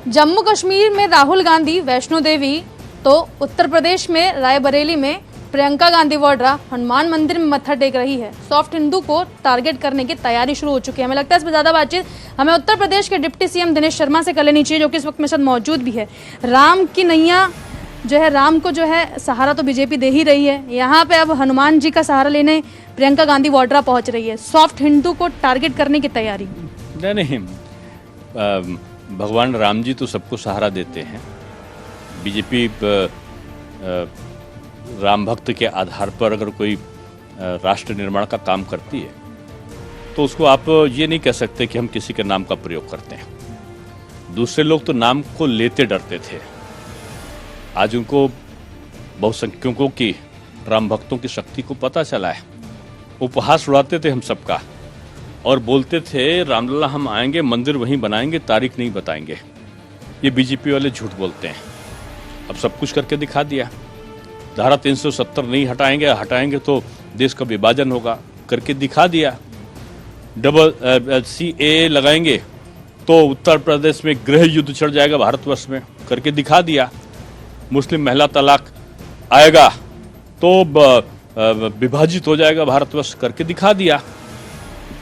जम्मू कश्मीर में राहुल गांधी वैष्णो देवी, तो उत्तर प्रदेश में रायबरेली में प्रियंका गांधी वाड्रा हनुमान मंदिर में मत्था टेक रही है। सॉफ्ट हिंदू को टारगेट करने की तैयारी शुरू हो चुकी है। हमें लगता है इस पर ज्यादा बातचीत हमें उत्तर प्रदेश के डिप्टी सीएम दिनेश शर्मा से कर लेनी चाहिए, जो कि इस वक्त मेरे साथ मौजूद भी है। राम की नैया जो है, राम को जो है सहारा तो बीजेपी दे ही रही है, यहाँ पे अब हनुमान जी का सहारा लेने प्रियंका गांधी वाड्रा पहुंच रही है। सॉफ्ट हिंदू को टारगेट करने की तैयारी। नहीं, भगवान राम जी तो सबको सहारा देते हैं। बीजेपी राम भक्त के आधार पर अगर कोई राष्ट्र निर्माण का काम करती है तो उसको आप ये नहीं कह सकते कि हम किसी के नाम का प्रयोग करते हैं। दूसरे लोग तो नाम को लेते डरते थे, आज उनको बहुसंख्यकों की, राम भक्तों की शक्ति को पता चला है। उपहास उड़ाते थे हम सबका और बोलते थे रामलला हम आएंगे, मंदिर वहीं बनाएंगे, तारीख नहीं बताएंगे। ये बीजेपी वाले झूठ बोलते हैं। अब सब कुछ करके दिखा दिया। धारा 370 नहीं हटाएंगे तो देश का विभाजन होगा, करके दिखा दिया। डबल CAA लगाएंगे तो उत्तर प्रदेश में गृह युद्ध छिड़ जाएगा भारतवर्ष में, करके दिखा दिया। मुस्लिम महिला तलाक आएगा तो विभाजित हो जाएगा भारतवर्ष, करके दिखा दिया।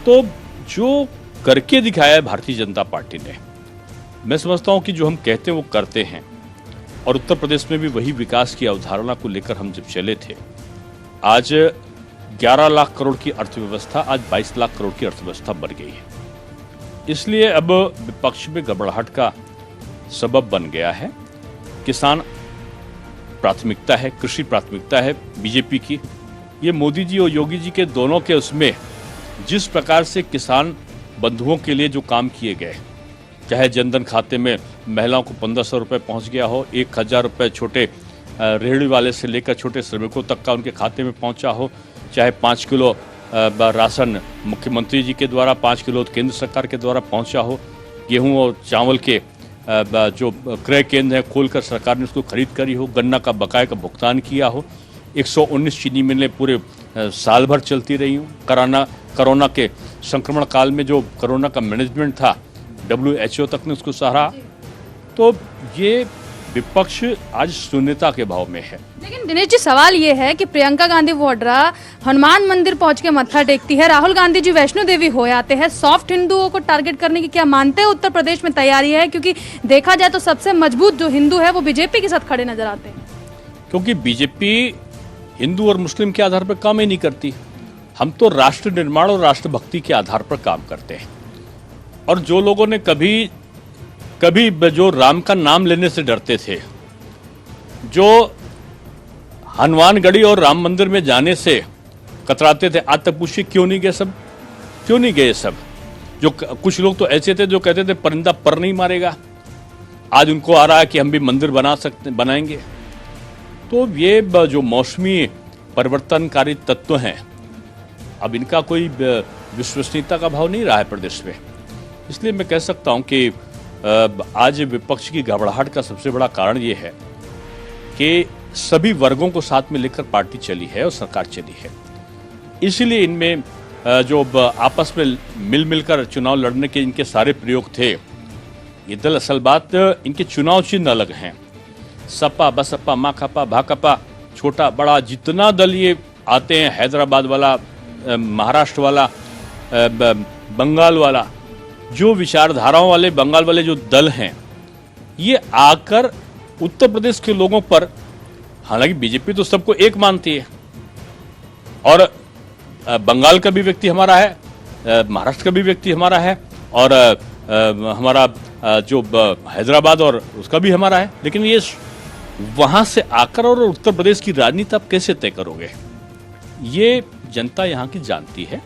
तो जो करके दिखाया है भारतीय जनता पार्टी ने, मैं समझता हूं कि जो हम कहते हैं वो करते हैं। और उत्तर प्रदेश में भी वही विकास की अवधारणा को लेकर हम जब चले थे, आज 11 लाख करोड़ की अर्थव्यवस्था आज 22 लाख करोड़ की अर्थव्यवस्था बन गई है। इसलिए अब विपक्ष में घबराहट का सबब बन गया है। किसान प्राथमिकता है, कृषि प्राथमिकता है बीजेपी की। ये मोदी जी और योगी जी के दोनों के उसमें जिस प्रकार से किसान बंधुओं के लिए जो काम किए गए, चाहे जनधन खाते में महिलाओं को 1500 रुपये पहुँच गया हो, 1000 रुपये छोटे रेहड़ी वाले से लेकर छोटे श्रमिकों तक का उनके खाते में पहुँचा हो, चाहे 5 किलो राशन मुख्यमंत्री जी के द्वारा, 5 किलो केंद्र सरकार के द्वारा पहुँचा हो, गेहूँ और चावल के जो क्रय केंद्र है खोलकर सरकार ने उसको खरीद करी हो, गन्ना का बकाया का भुगतान किया हो, 119 चीनी मिलें पूरे साल भर चलती रही हूँ। कोरोना के संक्रमण काल में जो कोरोना का मैनेजमेंट था, WHO तक ने उसको सराहा। तो ये विपक्ष आज शून्यता के भाव में है। लेकिन दिनेश जी, सवाल ये है कि प्रियंका गांधी वाड्रा हनुमान मंदिर पहुंच के मत्था टेकती है, राहुल गांधी जी वैष्णो देवी हो आते हैं। सॉफ्ट हिंदुओं को टारगेट करने की क्या मानते हैं उत्तर प्रदेश में तैयारी है? क्योंकि देखा जाए तो सबसे मजबूत जो हिंदू है वो बीजेपी के साथ खड़े नजर आते हैं। क्योंकि बीजेपी हिंदू और मुस्लिम के आधार पर काम ही नहीं करती। हम तो राष्ट्र निर्माण और राष्ट्रभक्ति के आधार पर काम करते हैं। और जो लोगों ने कभी जो राम का नाम लेने से डरते थे, जो हनुमानगढ़ी और राम मंदिर में जाने से कतराते थे, आज तक पूछिए क्यों नहीं गए सब? क्यों नहीं गए सब? जो कुछ लोग तो ऐसे थे जो कहते थे परिंदा पर नहीं मारेगा, आज उनको आ रहा है कि हम भी मंदिर बनाएंगे। तो ये जो मौसमी परिवर्तनकारी तत्व हैं, अब इनका कोई विश्वसनीयता का भाव नहीं रहा है प्रदेश में। इसलिए मैं कह सकता हूं कि आज विपक्ष की घबराहट का सबसे बड़ा कारण ये है कि सभी वर्गों को साथ में लेकर पार्टी चली है और सरकार चली है। इसीलिए इनमें जो आपस में मिलकर चुनाव लड़ने के इनके सारे प्रयोग थे, ये दल असल बात इनके चुनाव चिन्ह अलग हैं। सपा, बसपा, माकपा, भाकपा, छोटा बड़ा जितना दल ये आते हैं, हैदराबाद वाला, महाराष्ट्र वाला, बंगाल वाला, जो विचारधाराओं वाले बंगाल वाले जो दल हैं, ये आकर उत्तर प्रदेश के लोगों पर, हालांकि बीजेपी तो सबको एक मानती है और बंगाल का भी व्यक्ति हमारा है, महाराष्ट्र का भी व्यक्ति हमारा है और हमारा जो हैदराबाद और उसका भी हमारा है, लेकिन ये वहां से आकर और उत्तर प्रदेश की राजनीति आप कैसे तय करोगे? ये जनता यहाँ की जानती है।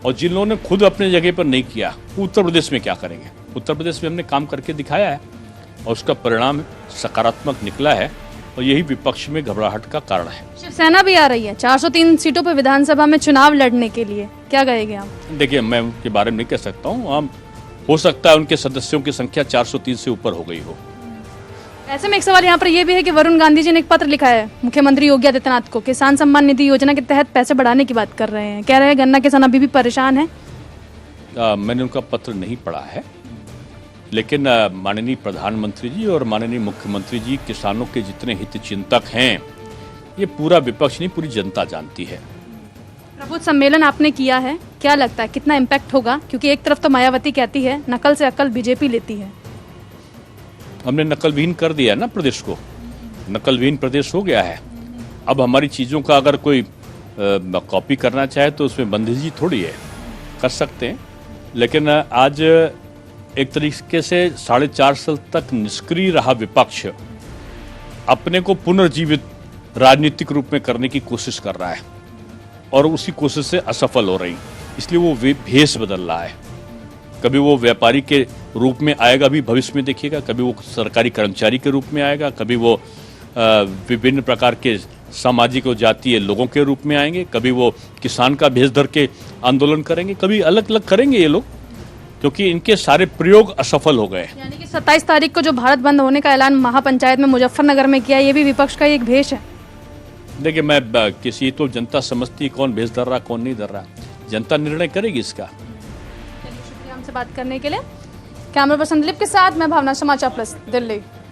और जिन लोगों ने खुद अपने जगह पर नहीं किया, उत्तर प्रदेश में क्या करेंगे? उत्तर प्रदेश में हमने काम करके दिखाया है और उसका परिणाम सकारात्मक निकला है और यही विपक्ष में घबराहट का कारण है। शिवसेना भी आ रही है 403 सीटों पर विधानसभा में चुनाव लड़ने के लिए, क्या कहेंगे आप? देखिए, मैं उनके बारे में नहीं कह सकता हूँ। हो सकता है उनके सदस्यों की संख्या 403 से ऊपर हो गई हो। ऐसे में एक सवाल यहाँ पर यह भी है कि वरुण गांधी जी ने एक पत्र लिखा है मुख्यमंत्री योगी आदित्यनाथ को, किसान सम्मान निधि योजना के तहत पैसे बढ़ाने की बात कर रहे हैं। कह रहे हैं गन्ना किसान अभी भी परेशान है। मैंने उनका पत्र नहीं पढ़ा है, लेकिन माननीय प्रधानमंत्री जी और माननीय मुख्यमंत्री जी किसानों के जितने हित चिंतक हैं, ये पूरा विपक्ष नहीं, पूरी जनता जानती है। प्रबुद्ध सम्मेलन आपने किया है, क्या लगता है कितना इम्पैक्ट होगा? क्योंकि एक तरफ तो मायावती कहती है नकल से अकल बीजेपी लेती है। हमने नकलविहीन कर दिया है ना प्रदेश को, नकलविहीन प्रदेश हो गया है। अब हमारी चीज़ों का अगर कोई कॉपी करना चाहे तो उसमें बंदिशी थोड़ी है, कर सकते हैं। लेकिन आज एक तरीके से 4.5 साल तक निष्क्रिय रहा विपक्ष अपने को पुनर्जीवित राजनीतिक रूप में करने की कोशिश कर रहा है और उसी कोशिश से असफल हो रही, इसलिए वो भेष बदल रहा है। कभी वो व्यापारी के रूप में आएगा भी भविष्य में देखिएगा, कभी वो सरकारी कर्मचारी के रूप में आएगा, कभी वो विभिन्न प्रकार के सामाजिक और जातीय लोगों के रूप में आएंगे, कभी वो किसान का भेष धर के आंदोलन करेंगे, कभी अलग अलग करेंगे ये लोग, क्योंकि इनके सारे प्रयोग असफल हो गए। यानी कि 27 तारीख को जो भारत बंद होने का ऐलान महापंचायत में मुजफ्फरनगर में किया, ये भी विपक्ष का एक भेष है। देखिए, मैं किसी तो जनता समझती है कौन भेष धर रहा कौन नहीं धर रहा, जनता निर्णय करेगी इसका। शुक्रिया हमसे बात करने के लिए। कैमरा पर्सन दिलीप के साथ मैं भावना, समाचार प्लस, दिल्ली।